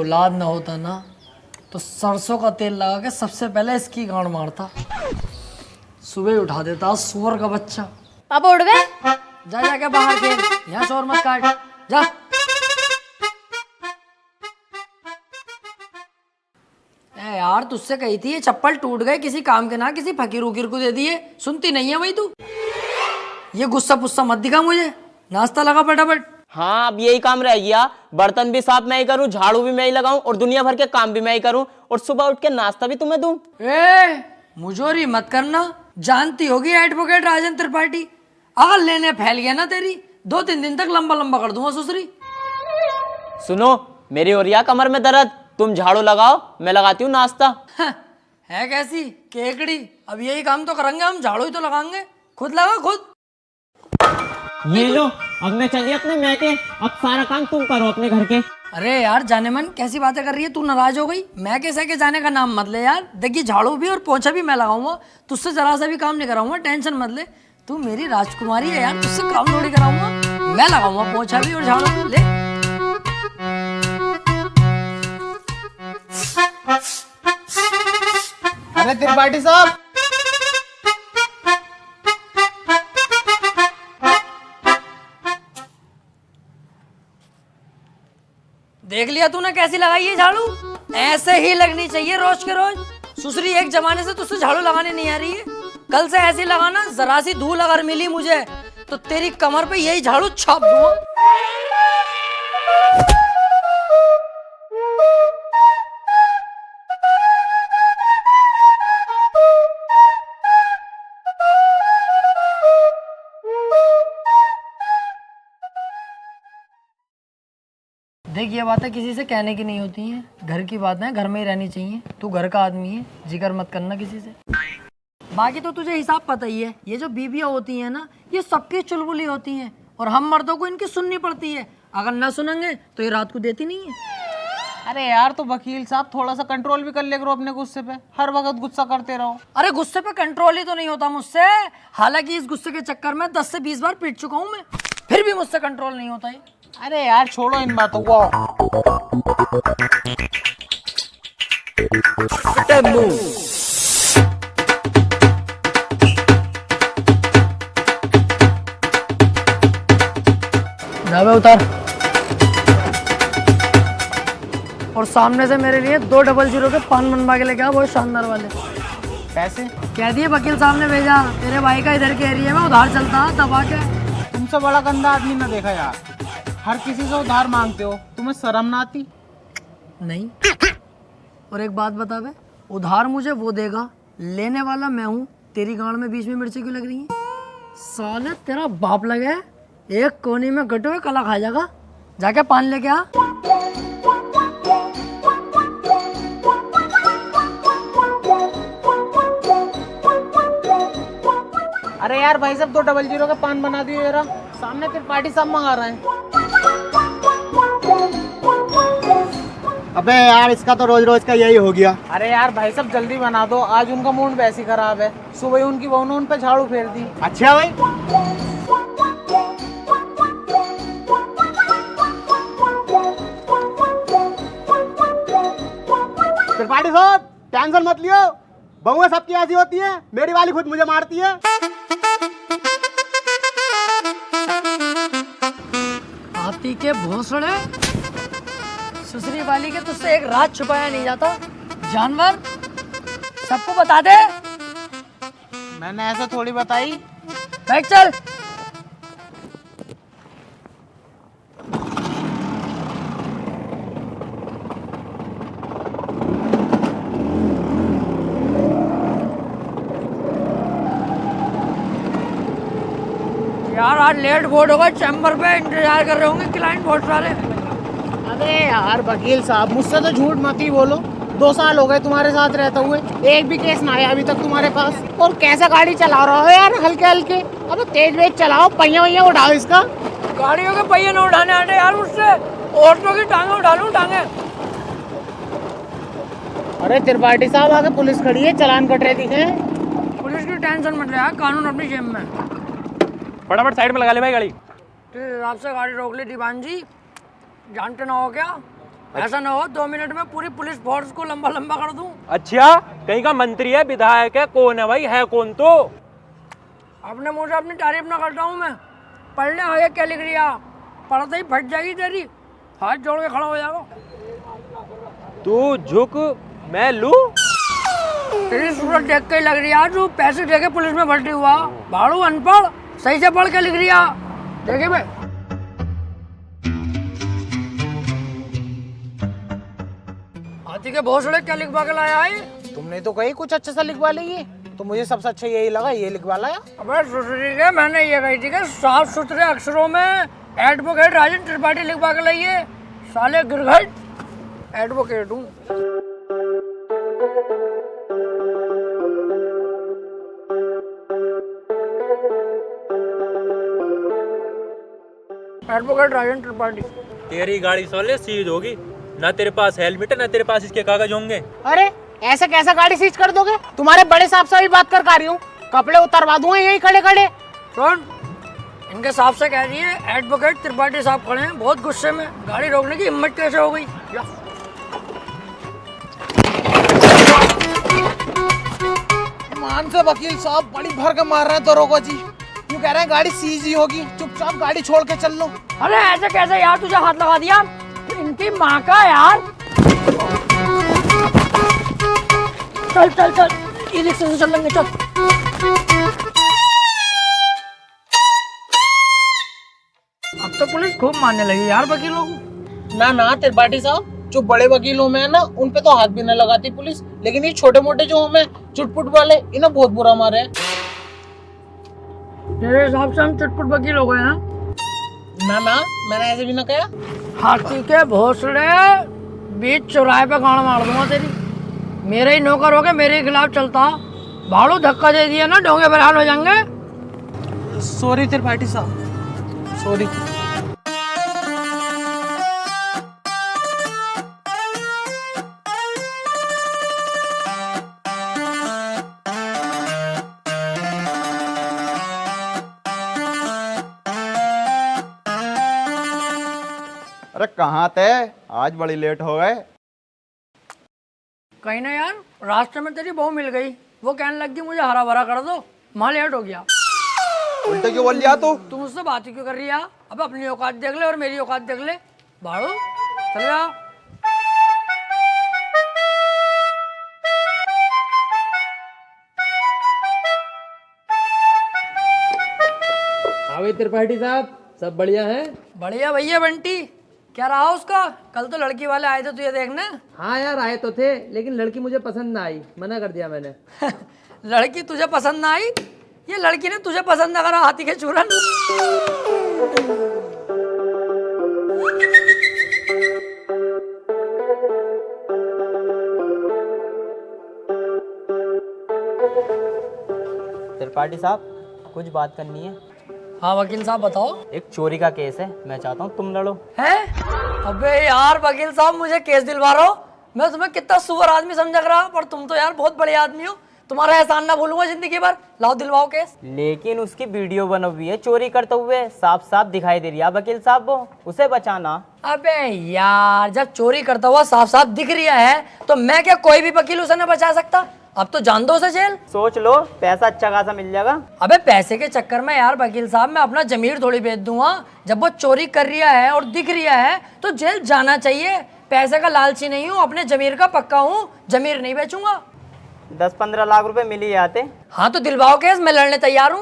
औलाद ना होता ना तो सरसों का तेल लगा के सबसे पहले इसकी गांड मारता, सुबह उठा देता सुअर का बच्चा। पापा उठ गए? जा जाके बाहर खेल, यहाँ शोर मत काट, जा। ए यार तुझसे कही थी ये चप्पल टूट गए, किसी काम के ना किसी फकीर उकीर को दे दिए, सुनती नहीं है भाई तू। ये गुस्सा पुस्सा मत दिखा मुझे, नाश्ता लगा फटाफट। हाँ अब यही काम रह गया, बर्तन भी साफ मैं ही करूँ, झाड़ू भी मैं ही लगाऊं और दुनिया भर के काम भी मैं ही करूं और सुबह उठ के नाश्ता भी तुम्हें दूं। ए मुझोरी मत करना, जानती होगी एडवोकेट राजन त्रिपाठी, अगर लेने फैल गया ना तेरी 2-3 दिन तक लंबा लंबा कर दूंगा ससुरी। सुनो मेरी और या कमर में दर्द, तुम झाड़ू लगाओ मैं लगाती हूँ नाश्ता। है कैसी केकड़ी, अब यही काम तो करेंगे हम, झाड़ू ही तो लगाएंगे, खुद लगा खुद। ये लो अब मैं चलिए अपने मैके, अब सारा काम तुम करो अपने घर के। अरे यार जाने मन कैसी बातें कर रही है तू, नाराज हो गई? मैं कैसे के जाने का नाम मत ले यार, देखिए झाड़ू भी और पोछा भी मैं लगाऊंगा, तुझसे जरा सा भी काम नहीं कराऊंगा, टेंशन मत ले। तू मेरी राजकुमारी है यार, तुझसे काम थोड़ी कराऊंगा, मैं लगाऊंगा पोछा भी और झाड़ू भी। ले अरे त्रिपाठी साहब, देख लिया तूने कैसी लगाई है झाड़ू, ऐसे ही लगनी चाहिए रोज के रोज। सुसरी एक जमाने से तुझसे झाड़ू लगाने नहीं आ रही है, कल से ऐसी लगाना, जरा सी धूल अगर मिली मुझे तो तेरी कमर पे यही झाड़ू छाप दूंगा। देख ये बातें किसी से कहने की नहीं होती हैं, घर की बातें हैं, घर में ही रहनी चाहिए। तू घर का आदमी है, जिक्र मत करना किसी से। बाकी तो तुझे हिसाब पता ही है, ये जो बीबियाँ होती हैं ना ये सबकी चुलबुली होती हैं और हम मर्दों को इनकी सुननी पड़ती है, अगर ना सुनेंगे तो ये रात को देती नहीं है। अरे यार तो वकील साहब थोड़ा सा कंट्रोल भी कर ले करो अपने गुस्से पे, हर वक्त गुस्सा करते रहो। अरे गुस्से पे कंट्रोल ही तो नहीं होता मुझसे, हालांकि इस गुस्से के चक्कर में 10 से 20 बार पीट चुका हूँ मैं, फिर भी मुझसे कंट्रोल नहीं होता है। अरे यार छोड़ो इन बातों को। जावे उतार, और सामने से मेरे लिए 200 के पान बनवा के लेके आ, बहुत शानदार वाले। पैसे कह दिए वकील साहब ने भेजा, तेरे भाई का इधर के एरिया में उधार चलता दबा के। तुमसे बड़ा गंदा आदमी ना देखा यार, हर किसी से उधार मांगते हो, तुम्हें शर्म ना आती? नहीं, और एक बात बता बे, उधार मुझे वो देगा, लेने वाला मैं हूँ, तेरी गांड में बीच में मिर्ची क्यों लग रही है? साले तेरा बाप लगे, एक कोने में गटे हुए कला खा जाएगा, जाके पान लेके आ। अरे यार भाई साहब 200 का पान बना दियो जरा, सामने त्रिपाठी साहब मंगा रहे हैं। अबे यार इसका तो रोज रोज का यही हो गया। अरे यार भाई साहब जल्दी बना दो, आज उनका मूड वैसे ही खराब है, सुबह उनकी बहू ने उन पे झाड़ू फेर दी। अच्छा भाई, त्रिपाठी साहब टेंशन मत लियो, बहुएं सबकी ऐसी होती है, मेरी वाली खुद मुझे मारती है। हाथी के भोसड़े, सुसरी वाली के तुझसे एक राज छुपाया नहीं जाता, जानवर सबको बता दे। मैंने ऐसा थोड़ी बताई। बैठ चल। यार आज लेट बोर्ड होगा, चैम्बर पे इंतजार कर रहे होंगे क्लाइंट बहुत सारे। अरे यार वकील साहब मुझसे तो झूठ मत ही बोलो, 2 साल हो गए तुम्हारे साथ रहते हुए, एक भी केस ना आया अभी तक तुम्हारे पास, और कैसा गाड़ी चला रहा हो यार हल्के हल्के। अब तेज वेज चलाओ, पहिया वैया उठाओ इसका। गाड़ियों के पहिए न उठाने आते यार मुझसे, औरतों की टांगे उठा लूं टांगे। अरे त्रिपाठी साहब आगे पुलिस खड़ी है, चालान कट रहे दिखे। पुलिस की टेंशन मत ले यार, कानून अपनी जेब में। फटाफट साइड में लगा ले भाई गाड़ी। आपसे गाड़ी रोक ली दीवान जी, जानते ना हो क्या, ऐसा ना हो 2 मिनट में पूरी पुलिस फोर्स को लंबा लंबा कर दूं। अच्छा, कहीं का मंत्री है, विधायक है, कौन है भाई, है कौन? तो अपने मुंह से अपनी तारीफ ना करता हूँ मैं। पढ़ने आगे क्या लिख रही है, पढ़ते ही फट जाएगी तेरी, हाथ जोड़ के खड़ा हो जाएगा। तू झुक, मैं लू। तेरी सूरत देख के ही लग रही है तू पैसे दे के पुलिस में भर्ती हुआ। भाड़ू अनपढ़, सही से पढ़ के लिख रही है। देखे भाई हाथी के बहुत सारे क्या लिखवा के लाया है। तुमने तो कही कुछ अच्छा सा लिखवा ली, तो मुझे सबसे अच्छा यही लगा, ये लिखवा लाया। अबे सुसरी के मैंने ये कही थी कि साफ सुथरे अक्षरों में एडवोकेट राजन त्रिपाठी लिखवा के लाइए। साले गिरघट एडवोकेट हूँ। एडवोकेट राजन त्रिपाठी। तेरी गाड़ी साले सीज होगी, ना तेरे पास हेलमेट है ना तेरे पास इसके कागज होंगे। अरे ऐसा कैसा गाड़ी सीज कर दोगे? तुम्हारे बड़े साहब से भी बात कर रही हूँ, कपड़े उतरवा दूंगा यही खड़े खड़े। सुन, इनके साहब से कह रही है एडवोकेट त्रिपाठी साहब खड़े हैं बहुत गुस्से में, गाड़ी रोकने की हिम्मत कैसे हो गई? मान से वकील साहब बड़ी भर के मार रहे हैं दरोगा जी, यूँ कह रहे हैं गाड़ी सीज ही होगी, चुपचाप गाड़ी छोड़ के चल लो। अरे ऐसे कैसे यार, तुझे हाथ लगा दिया? इनकी माँ का यार। चल चल चल, ई रिक्शा से चल लेंगे, चल। अब तो पुलिस खूब मारने लगी यार वकीलों को। ना त्रिपाठी साहब, जो बड़े वकीलों में है ना उन पे तो हाथ भी न लगाती पुलिस, लेकिन ये छोटे मोटे जो हमें चुटपुट वाले, इन्हें बहुत बुरा मारे है। तेरे हिसाब से हम चुटपुट वकील हो गए हैं? ना मैंने ऐसे भी ना कहा। हाथी के भोसड़े, बीच चौराहे पे गाड़ मार दूंगा तेरी। मेरे ही नौकर हो के मेरे ही खिलाफ चलता, भाड़ू धक्का दे दिया ना डोंगे बरहाल हो जाएंगे। सॉरी त्रिपाठी साहब, सॉरी। अरे कहाँ थे, आज बड़ी लेट हो गए। कहीं ना यार, रास्ते में तेरी बहू मिल गई, वो कहने लगी मुझे हरा भरा कर दो, वहाँ लेट हो गया। उल्टे क्यों बोल लिया तू? तू मुझसे बात ही क्यों कर रही है? अब अपनी औकात देख ले और मेरी औकात देख ले। भाड़ू चल जा। हाँ त्रिपाठी साहब, सब बढ़िया है? बढ़िया भैया बंटी, क्या रहा उसका? कल तो लड़की वाले आए थे तुझे देखने। हाँ यार आए तो थे, लेकिन लड़की मुझे पसंद ना आई, मना कर दिया मैंने। लड़की तुझे पसंद ना आई? ये लड़की ने तुझे पसंद ना करा, हाथी के चूरन। त्रिपाठी साहब, कुछ बात करनी है। हाँ वकील साहब बताओ। एक चोरी का केस है, मैं चाहता हूँ तुम लड़ो। है? अबे यार वकील साहब, मुझे केस दिलवा रहा हो? मैं तुम्हें कितना सुअर आदमी समझ रहा, पर तुम तो यार बहुत बड़े आदमी हो, तुम्हारा एहसान ना भूलूंगा जिंदगी भर। लाओ दिलवाओ केस। लेकिन उसकी वीडियो बनी हुई है चोरी करते हुए, साफ साफ दिखाई दे रही है वकील साहब, वो उसे बचाना। अबे यार, जब चोरी करता हुआ साफ साफ दिख रहा है तो मैं क्या कोई भी वकील उसे ना बचा सकता? अब तो जान दो उसे जेल। सोच लो, पैसा अच्छा खासा मिल जाएगा। अबे पैसे के चक्कर में यार वकील साहब मैं अपना जमीर थोड़ी बेच दूंगा। जब वो चोरी कर रहा है और दिख रहा है तो जेल जाना चाहिए। पैसे का लालची नहीं हूँ, अपने जमीर का पक्का हूँ, जमीर नहीं बेचूंगा। 10-15 लाख रुपए मिल ही जाते। हाँ तो दिलवाओ केस, मैं लड़ने तैयार हूँ।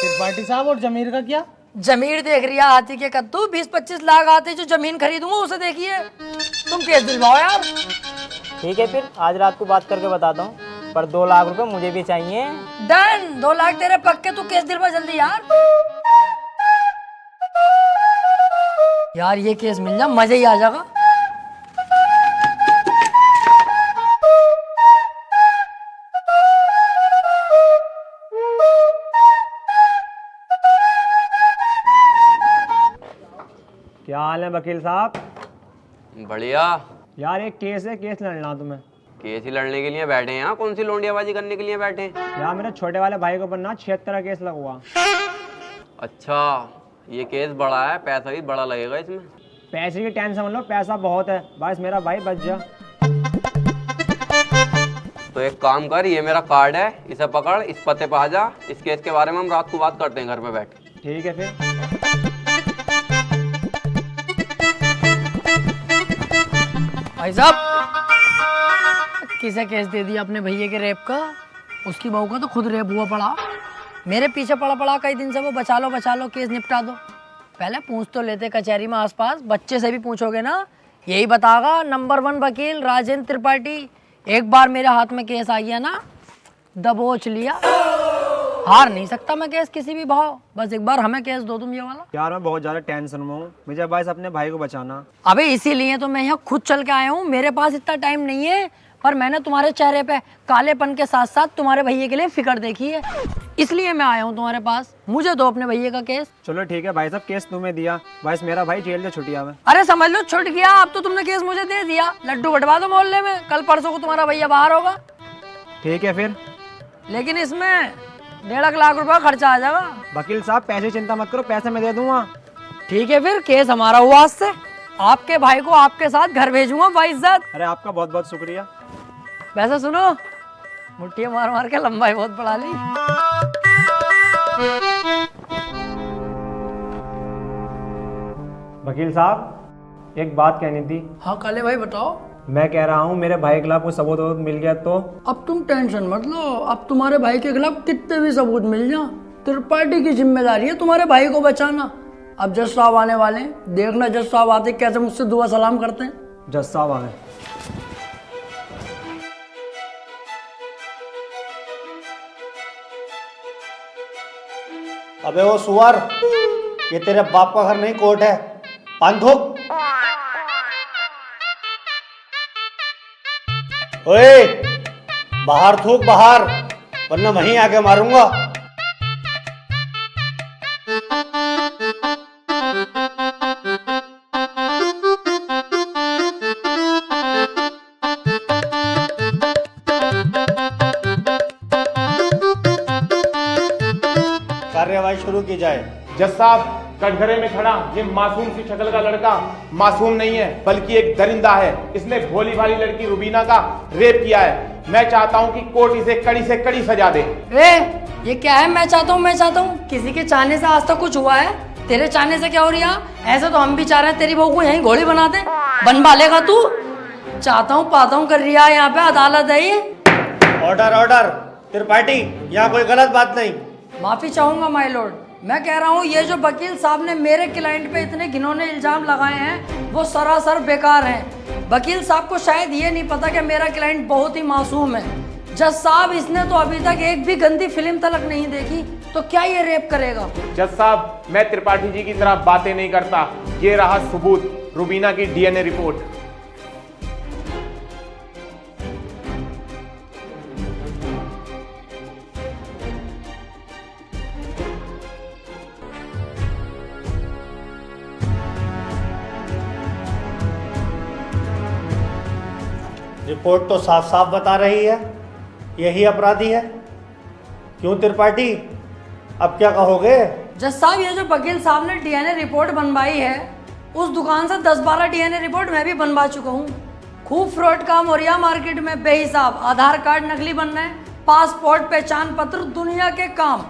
त्रिपाठी साहब और जमीर का क्या? जमीर देख रही है हाथी के कद्दू, 20-25 लाख आते जो जमीन खरीदूंगा उसे देखिए। तुम केस दिलवाओ यार। ठीक है फिर आज रात को बात करके बताता हूँ, पर 2 लाख रुपए मुझे भी चाहिए। डन, 2 लाख तेरे पक्के, तू केस दिलवा जल्दी यार। यार ये केस मिल जा, मजा ही आ जाएगा। क्या हाल है वकील साहब? बढ़िया। यार एक केस है, केस लड़ना तुम्हें। केस ही लड़ने के लिए बैठे हैं यहाँ? कौन सी लोंडियाबाजी करने के लिए बैठे हैं? यार मेरे छोटे वाले भाई के ऊपर ना 76 का केस लगा हुआ। अच्छा, ये केस बड़ा है, पैसा भी बड़ा लगेगा इसमें। पैसे की टेंशन मत लो, पैसा बहुत है, बस मेरा भाई बच जा। तो एक काम कर, ये मेरा कार्ड है, इसे पकड़, इस पते पे आ जा। इस केस के बारे में हम रात को बात करते हैं घर पे बैठ के। ठीक है फिर। भाई साहब, किसे केस दे दिया अपने भैया के रेप का? उसकी बहू का तो खुद रेप हुआ पड़ा, मेरे पीछे पड़ा पड़ा कई दिन से वो बचा लो केस निपटा दो। पहले पूछ तो लेते कचहरी में आसपास, बच्चे से भी पूछोगे ना यही बतागा नंबर 1 वकील राजेंद्र त्रिपाठी। एक बार मेरे हाथ में केस आ गया ना, दबोच लिया, हार नहीं सकता मैं केस किसी भी भाव। बस एक बार हमें केस दो तुम ये वाला। यार मैं बहुत ज्यादा टेंशन में हूँ, मुझे बस अपने भाई को बचाना। अबे इसीलिए तो मैं यहाँ खुद चल के आया हूँ, मेरे पास इतना टाइम नहीं है, पर मैंने तुम्हारे चेहरे पे कालेपन के साथ साथ तुम्हारे भैया के लिए फिक्र देखी है, इसलिए मैं आया हूँ तुम्हारे पास। मुझे दो अपने भैया का केस। चलो ठीक है भाई साहब, केस तुम्हें दिया, बस मेरा भाई जेल से छुट्टिया में। अरे समझ लो छुट गया, अब तो तुमने केस मुझे दे दिया, लड्डू बटवा दो मोहल्ले में, कल परसों को तुम्हारा भैया बाहर होगा। ठीक है फिर, लेकिन इसमें 1.5 लाख रुपया खर्चा आ जाएगा। वकील साहब पैसे चिंता मत करो, पैसे मैं दे दूंगा। ठीक है फिर, केस हमारा हुआ आज से, आपके भाई को आपके साथ घर भेजूंगा बाइज्जत। अरे आपका बहुत बहुत शुक्रिया। वैसे सुनो, मुट्ठी मार मार के लंबाई बहुत बढ़ा ली। वकील साहब एक बात कहनी थी। हाँ काले भाई बताओ। मैं कह रहा हूँ मेरे भाई के खिलाफ कोई सबूत मिल गया तो? अब तुम टेंशन मत लो, अब तुम्हारे भाई के खिलाफ कितने भी सबूत मिल जाए, त्रिपाठी की जिम्मेदारी है तुम्हारे भाई को बचाना। अब जज साहब आने वाले हैं, देखना जज साहब आते कैसे मुझसे दुआ सलाम करते हैं। जज साहब आ गए। अबे वो सुअर, ये तेरे बाप का घर नहीं कोर्ट है, पान थूक। ओए बाहर थूक बाहर, वरना वहीं आके मारूंगा। कार्यवाही शुरू की जाए। जज साहब, कटघरे में खड़ा ये मासूम सी शक्ल का लड़का मासूम नहीं है, बल्कि एक दरिंदा है। इसने भोली भाली लड़की रुबीना का रेप किया है। मैं चाहता हूं कि कोर्ट इसे कड़ी से कड़ी सजा दे। ये क्या है मैं चाहता हूँ? किसी के चाहने से आज तक कुछ हुआ है? तेरे चाहने से क्या हो रही है? ऐसे तो हम भी चाह रहे हैं तेरी बहू को यहीं घोड़ी बना दे, बनवा लेगा तू? चाहता हूँ पाता हूँ कर रही है, यहाँ पे अदालत है ये। ऑर्डर ऑर्डर, त्रिपाठी यहाँ कोई गलत बात नहीं। माफी चाहूंगा माय लॉर्ड, मैं कह रहा हूँ ये जो वकील साहब ने मेरे क्लाइंट पे इतने घिनौने इल्जाम लगाए हैं वो सरासर बेकार हैं। वकील साहब को शायद ये नहीं पता कि मेरा क्लाइंट बहुत ही मासूम है। जज साहब, इसने तो अभी तक एक भी गंदी फिल्म तलक नहीं देखी, तो क्या ये रेप करेगा? जज साहब, मैं त्रिपाठी जी की तरह बातें नहीं करता। ये रहा सबूत, रुबीना की डीएनए रिपोर्ट। रिपोर्ट तो साफ साफ बता रही है यही अपराधी है। क्यों त्रिपाठी, अब क्या कहोगे? जज साहब, ये जो वकील साहब ने डीएनए रिपोर्ट बनवाई है, उस दुकान से 10-12 डीएनए रिपोर्ट मैं भी बनवा चुका हूँ। खूब फ्रॉड काम हो रहा मार्केट में बेहिसाब, आधार कार्ड नकली बन रहे हैं, पासपोर्ट पहचान पत्र दुनिया के काम।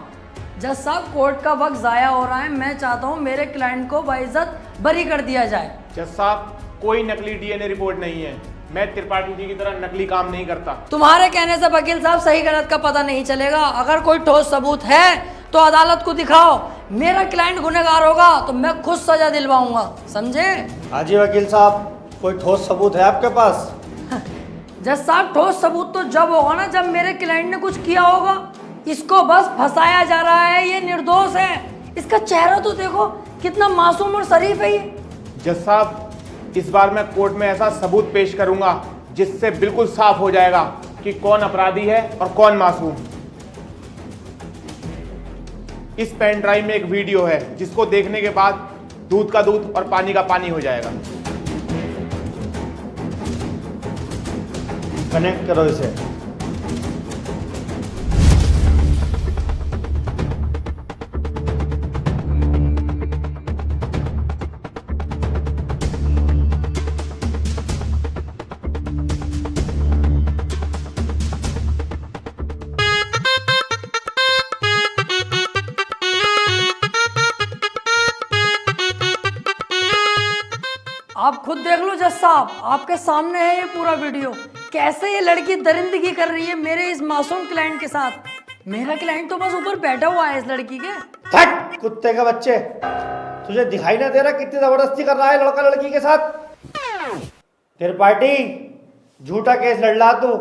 जज साहब, कोर्ट का वक्त जाया हो रहा है, मैं चाहता हूँ मेरे क्लाइंट को बाइज्जत बरी कर दिया जाए। जज साहब, कोई नकली डीएनए रिपोर्ट नहीं है। मैं त्रिपाठी जी की तरह नकली काम नहीं करता। तुम्हारे कहने से वकील साहब सही गलत का पता नहीं चलेगा। अगर कोई ठोस सबूत है तो अदालत को दिखाओ। मेरा क्लाइंट गुनहगार होगा तो मैं खुद सजा दिलवाऊंगा, समझे? हाँ जी वकील साहब, कोई ठोस सबूत है आपके पास? जज साहब, ठोस सबूत तो जब होगा ना जब मेरे क्लाइंट ने कुछ किया होगा। इसको बस फंसाया जा रहा है, ये निर्दोष है। इसका चेहरा तो देखो, कितना मासूम और शरीफ है ये। जज साहब, इस बार मैं कोर्ट में ऐसा सबूत पेश करूंगा जिससे बिल्कुल साफ हो जाएगा कि कौन अपराधी है और कौन मासूम। इस पेन ड्राइव में एक वीडियो है जिसको देखने के बाद दूध का दूध और पानी का पानी हो जाएगा। कनेक्ट करो इसे। आप खुद देख लो जज साहब, आपके सामने है ये पूरा वीडियो। कैसे ये लड़की दरिंदगी कर रही है मेरे इस मासूम क्लाइंट के साथ। मेरा क्लाइंट तो बस ऊपर बैठा हुआ है इस लड़की के। हट कुत्ते के बच्चे, तुझे दिखाई ना दे रहा कितनी जबरदस्ती कर रहा है लड़का लड़की के साथ। त्रिपाठी, झूठा केस लड़ ला तू,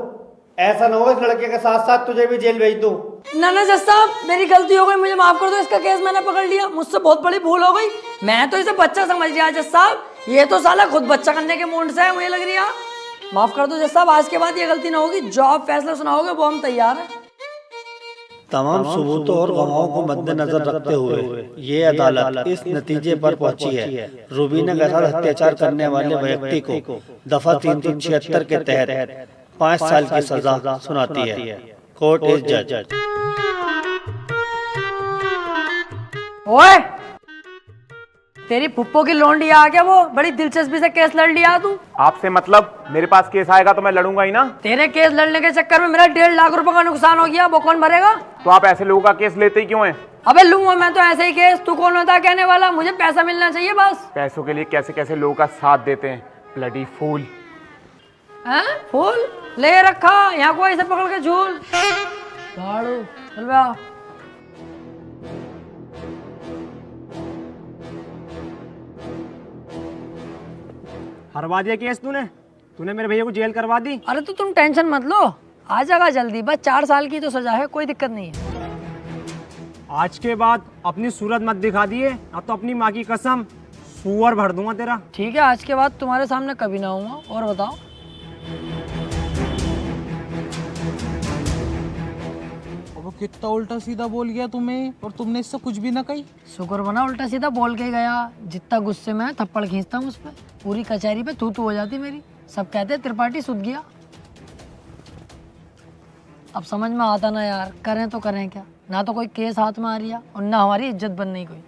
ऐसा ना हो इस लड़के के साथ साथ तुझे भी जेल भेज दूं। ना ना जज साहब, मेरी गलती हो गई, मुझे माफ कर दो। इसका केस मैंने पकड़ लिया, मुझसे बहुत बड़ी भूल हो गई। मैं तो इसे बच्चा समझ लिया जज साहब, ये तो साला खुद बच्चा करने के मूड से है, मुझे लग रही है। माफ कर दो जज साहब, आज के बाद ये गलती ना होगी। जो आप फैसला सुनाओगे वो हम तैयार हैं। तमाम सबूतों और गवाहों को मद्देनजर रखते हुए ये अदालत इस नतीजे पर पहुंची है, रूबीना के साथ अत्याचार करने वाले व्यक्ति को दफा 376 के तहत 5 साल की सजा सुनाती है। कोर्ट इज जज। ओए, तेरी फुप्पो की लौंडी आ गया, वो बड़ी दिलचस्पी से केस लड़ लिया तू। आपसे मतलब, मेरे पास केस आएगा तो मैं लड़ूंगा ही ना। तेरे केस लड़ने के चक्कर में मेरा 1.5 लाख रुपए का नुकसान हो गया, वो कौन भरेगा? तो आप ऐसे लोगों का केस लेते ही क्यों हैं? अबे लूंगा मैं तो ऐसे ही केस, तू कौन होता है कहने वाला? मुझे पैसा मिलना चाहिए बस। पैसों के लिए कैसे कैसे लोगों का साथ देते हैं, ब्लडी फूल। हैं? फूल ले रखा यहाँ को, ऐसे पकड़ के झूल झाड़ू चल बे आ। हरवा दिया केस तूने मेरे भैया को जेल करवा दी। अरे तो तुम टेंशन मत लो, आ जाएगा जल्दी, बस 4 साल की तो सजा है, कोई दिक्कत नहीं है। आज के बाद अपनी सूरत मत दिखा दिए, अब तो अपनी माँ की कसम सुअर भर दूंगा तेरा। ठीक है, आज के बाद तुम्हारे सामने कभी ना आऊंगा। और बताओ। वो कितना उल्टा सीधा बोल गया तुम्हें, और तुमने इससे कुछ भी ना कही। शुक्र बना उल्टा सीधा बोल के गया, जितना गुस्से में थप्पड़ खींचता हूँ उस पर, पूरी कचहरी पे तू हो जाती मेरी। सब कहते त्रिपाठी सुध गया। अब समझ में आता ना यार, करें तो करें क्या, ना तो कोई केस हाथ में आ रही है और ना हमारी इज्जत बन रही कोई।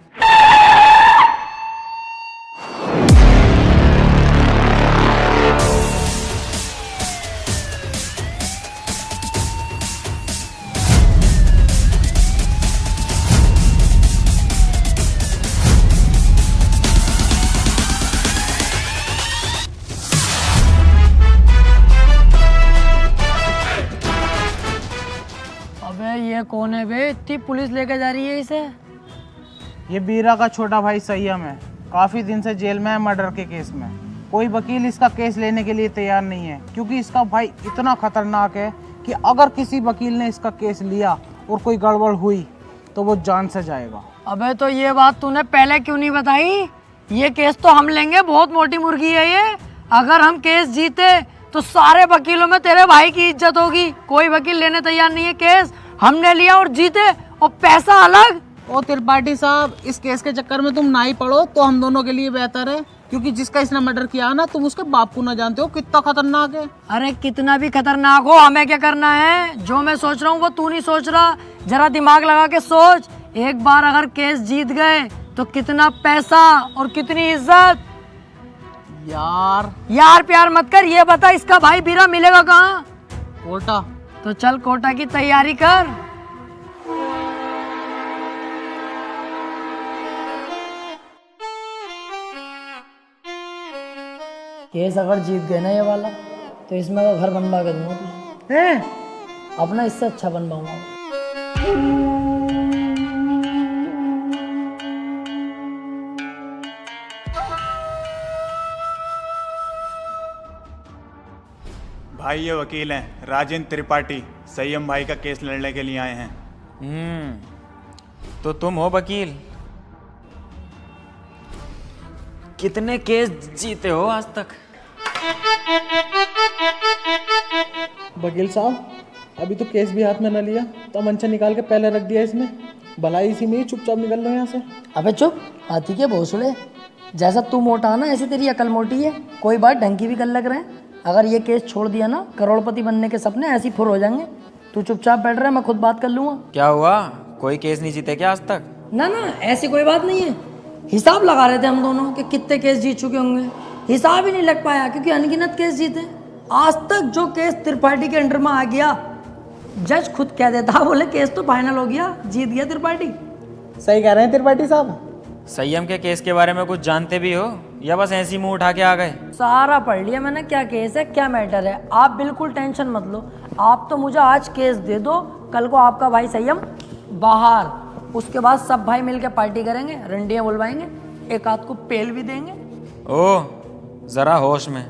ये कौन है बे, इतनी पुलिस लेके जा रही है इसे? ये बीरा का छोटा भाई संयम है, काफी दिन से जेल में है मर्डर के केस में। कोई वकील इसका केस लेने के लिए तैयार नहीं है, क्योंकि इसका भाई इतना खतरनाक है कि अगर किसी वकील ने इसका केस लिया और कोई गड़बड़ हुई तो वो जान से जाएगा। अबे तो ये बात तूने पहले क्यों नहीं बताई? ये केस तो हम लेंगे, बहुत मोटी मुर्गी है ये। अगर हम केस जीते तो सारे वकीलों में तेरे भाई की इज्जत होगी। कोई वकील लेने तैयार नहीं है केस, हमने लिया और जीते, और पैसा अलग। ओ त्रिपाठी साहब, इस केस के चक्कर में तुम ना ही पड़ो तो हम दोनों के लिए बेहतर है, क्योंकि जिसका इसने मर्डर किया ना, तुम उसके बाप को ना जानते हो कितना खतरनाक है। अरे कितना भी खतरनाक हो, हमें क्या करना है? जो मैं सोच रहा हूँ वो तू नहीं सोच रहा। जरा दिमाग लगा के सोच, एक बार अगर केस जीत गए तो कितना पैसा और कितनी इज्जत। यार प्यार मत कर, ये बता इसका भाई बीरा मिलेगा कहाँ? कोटा। तो चल कोटा की तैयारी कर। केस अगर जीत गए ना ये वाला, तो इसमें का घर बनवा के दूंगा तुझे। अपना इससे अच्छा बनवाऊंगा। भाई ये वकील हैं राजेंद्र त्रिपाठी, संयम भाई का केस लड़ने के लिए आए हैं। तो तुम हो वकील? कितने केस जीते हो आज तक? वकील साहब, अभी तो केस भी हाथ में न लिया, तो मंचा निकाल के पहले रख दिया इसने। भलाई इसी में ही चुपचाप निकल लो यहाँ से। अबे चुप, हाथी के भोसड़े। जैसा तू मोटा ना, ऐसे तेरी अकल मोटी है। कोई बात ढंग की भी कर लग रहे हैं। अगर ये केस छोड़ दिया ना, करोड़पति बनने के सपने ऐसे ही फुर हो जाएंगे। तू चुपचाप बैठ रहा है, मैं खुद बात कर लूंगा। क्या हुआ, कोई केस नहीं जीते क्या आज तक? ना ना, ऐसी कोई बात नहीं है। हिसाब लगा रहे थे हम दोनों कि कितने केस जीत चुके होंगे। हिसाब ही नहीं लग पाया, क्योंकि अनगिनत केस जीते। आज तक जो केस त्रिपाठी के अंडर में आ गया, जज खुद कह देता, बोले केस तो फाइनल हो गया, जीत गया त्रिपाठी। सही कह रहे हैं त्रिपाठी साहब। संयम के केस के बारे में कुछ जानते भी हो या बस ऐसी मुंह उठा के आ गए? सारा पढ़ लिया मैंने, क्या केस है क्या मैटर है। आप बिल्कुल टेंशन मत लो, आप तो मुझे आज केस दे दो, कल को आपका भाई संयम बाहर, उसके बाद सब भाई मिलके पार्टी करेंगे, रंडियाँ बुलवाएंगे, एक आध को पेल भी देंगे। ओह, जरा होश में।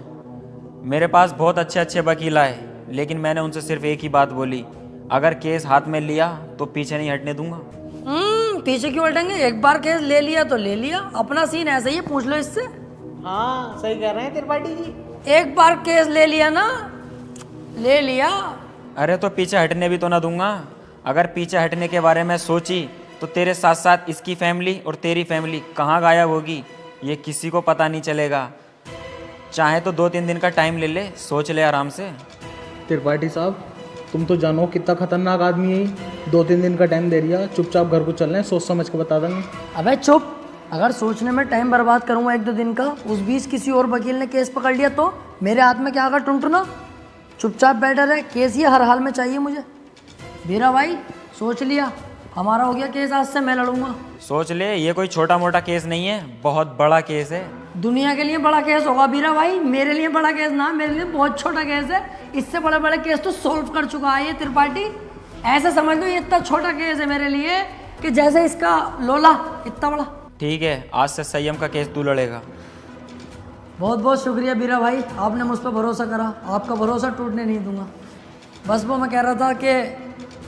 मेरे पास बहुत अच्छे अच्छे वकील आए, लेकिन मैंने उनसे सिर्फ एक ही बात बोली, अगर केस हाथ में लिया तो पीछे नहीं हटने दूंगा। पीछे क्यों हटेंगे, एक बार केस ले लिया तो ले लिया, अपना सीन ऐसा ही है, पूछ लो इससे। हाँ सही कह रहे हैं त्रिपाठी जी, एक बार केस ले लिया ना, ले लिया। अरे तो पीछे हटने भी तो ना दूंगा। अगर पीछे हटने के बारे में सोची तो तेरे साथ साथ इसकी फैमिली और तेरी फैमिली कहाँ गायब होगी ये किसी को पता नहीं चलेगा। चाहे तो 2-3 दिन का टाइम ले ले, सोच ले आराम से। त्रिपाठी साहब तुम तो जानो कितना खतरनाक आदमी है, 2-3 दिन का टाइम दे दिया, चुपचाप घर को चल रहे हैं, सोच समझ के बता देंगे। अबे चुप, अगर सोचने में टाइम बर्बाद करूंगा 1-2 दिन का, उस बीच किसी और वकील ने केस पकड़ लिया तो मेरे हाथ में क्या आगा टुनटुना। चुपचाप बैठा रहे, केस ये हर हाल में चाहिए मुझे। बीरा भाई सोच लिया, हमारा हो गया केस, आज से मैं लड़ूंगा। सोच ले, ये कोई छोटा मोटा केस नहीं है, बहुत बड़ा केस है। दुनिया के लिए बड़ा केस होगा बीरा भाई, मेरे लिए बड़ा केस ना, मेरे लिए बहुत छोटा केस है। इससे बड़े बड़े केस तो सोल्व कर चुका है ये त्रिपाठी। ऐसे समझ लो ये इतना छोटा केस है मेरे लिए कि जैसे इसका लोला इतना बड़ा। ठीक है, आज से संयम का केस तू लड़ेगा। बहुत बहुत शुक्रिया बीरा भाई, आपने मुझ पर भरोसा करा, आपका भरोसा टूटने नहीं दूंगा। बस वो मैं कह रहा था कि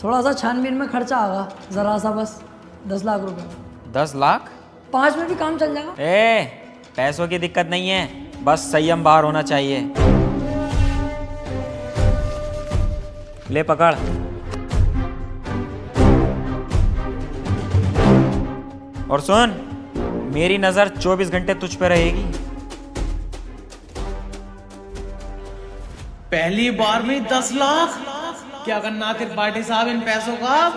थोड़ा सा छानबीन में खर्चा आगा, ज़रा सा, बस 10 लाख रुपए। 10 लाख? 5 में भी काम चल जाएगा। पैसों की दिक्कत नहीं है, बस संयम बाहर होना चाहिए। ले पकड़। और सुन, मेरी नजर 24 घंटे तुझ पे रहेगी। पहली बार में 10 लाख, क्या करना त्रिपाठी साहब इन पैसों का?